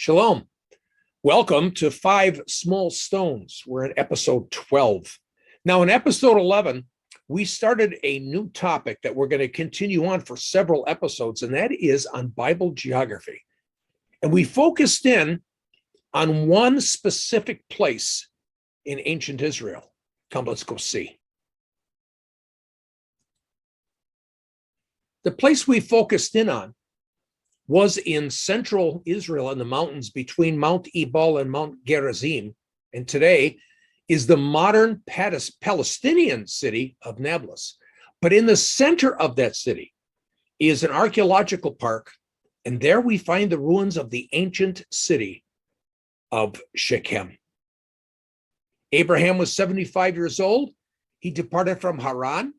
Shalom. Welcome to Five Small Stones. We're in episode 12. Now, in episode 11, we started a new topic that we're going to continue on for several episodes, and that is on Bible geography. And we focused in on one specific place in ancient Israel. Come, let's go see. The place we focused in on was in central Israel in the mountains between Mount Ebal and Mount Gerizim, and today is the modern Palestinian city of Nablus. But in the center of that city is an archaeological park, and there we find the ruins of the ancient city of Shechem. Abraham was 75 years old. He departed from Haran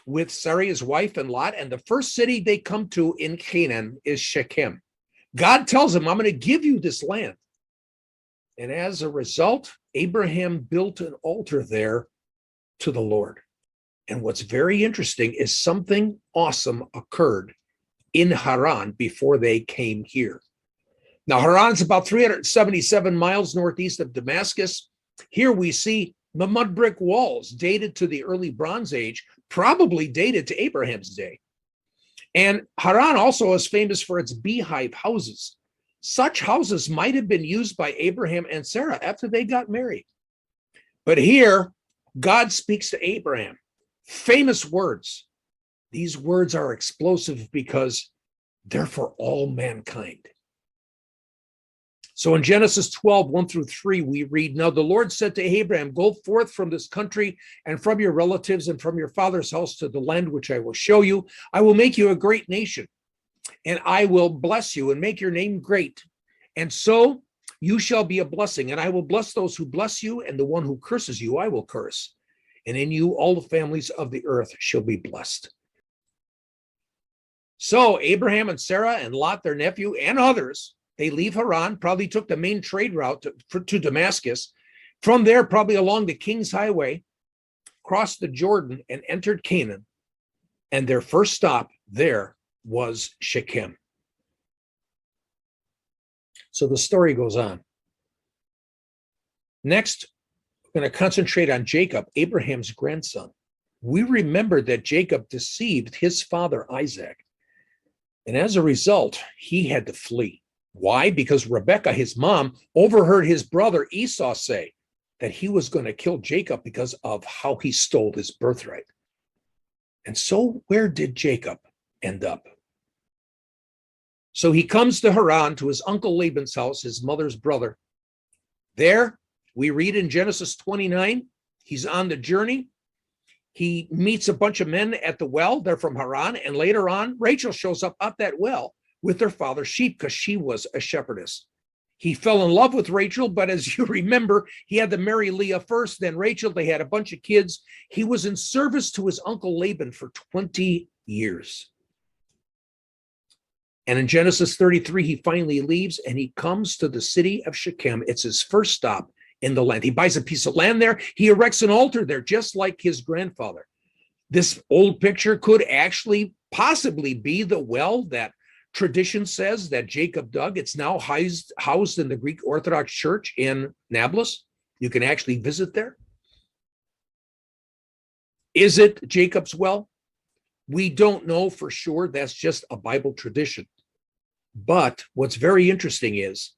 with Sarai, his wife, and Lot, and the first city they come to in Canaan is Shechem. God tells him, I'm going to give you this land. And as a result, Abraham built an altar there to the Lord. And what's very interesting is something awesome occurred in Haran before they came here. Now, Haran's about 377 miles northeast of Damascus. Here we see the mud brick walls dated to the early Bronze Age, probably dated to Abraham's day. And Haran also is famous for its beehive houses. Such houses might have been used by Abraham and Sarah after they got married. But here, God speaks to Abraham. Famous words. These words are explosive because they're for all mankind. So in Genesis 12, 1 through 3, we read, Now the Lord said to Abraham, Go forth from this country and from your relatives and from your father's house to the land which I will show you. I will make you a great nation, and I will bless you and make your name great. And so you shall be a blessing, and I will bless those who bless you, and the one who curses you I will curse. And in you all the families of the earth shall be blessed. So Abraham and Sarah and Lot, their nephew, and others, they leave Haran, probably took the main trade route to Damascus. From there, probably along the King's Highway, crossed the Jordan and entered Canaan. And their first stop there was Shechem. So the story goes on. Next, we're going to concentrate on Jacob, Abraham's grandson. We remember that Jacob deceived his father Isaac. And as a result, he had to flee. Why? Because Rebekah, his mom, overheard his brother Esau say that he was going to kill Jacob because of how he stole his birthright. And so where did Jacob end up? So he comes to Haran, to his uncle Laban's house, his mother's brother. There, we read in Genesis 29, he's on the journey. He meets a bunch of men at the well. They're from Haran. And later on, Rachel shows up at that well with their father's sheep because she was a shepherdess. He fell in love with Rachel, but as you remember, he had to marry Leah first, then Rachel. They had a bunch of kids. He was in service to his uncle Laban for 20 years. And in Genesis 33, he finally leaves and he comes to the city of Shechem. It's his first stop in the land. He buys a piece of land there. He erects an altar there, just like his grandfather. This old picture could actually possibly be the well that tradition says that Jacob dug. It's now housed in the Greek Orthodox Church in Nablus. You can actually visit there. Is it Jacob's well? We don't know for sure. That's just a Bible tradition. But what's very interesting is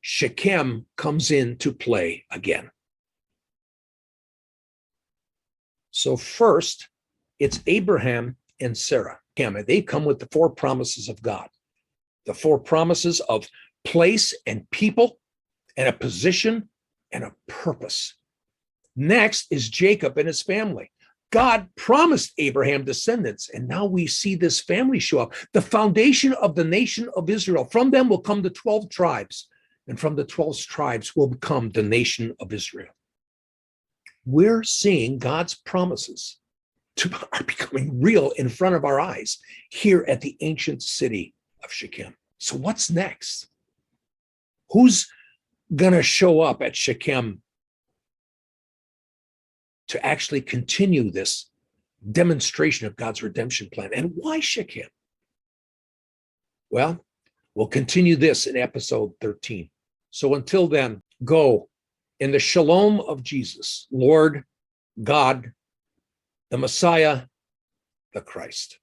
Shechem comes into play again. So first, it's Abraham and Sarah. They come with the four promises of God. The four promises of place and people and a position and a purpose. Next is Jacob and his family. God promised Abraham descendants, and now we see this family show up. The foundation of the nation of Israel. From them will come the 12 tribes, and from the 12 tribes will become the nation of Israel. We're seeing God's promises are becoming real in front of our eyes here at the ancient city of Shechem. So what's next? Who's going to show up at Shechem to actually continue this demonstration of God's redemption plan? And why Shechem? Well, we'll continue this in episode 13. So until then, go in the shalom of Jesus, Lord, God, the Messiah, the Christ.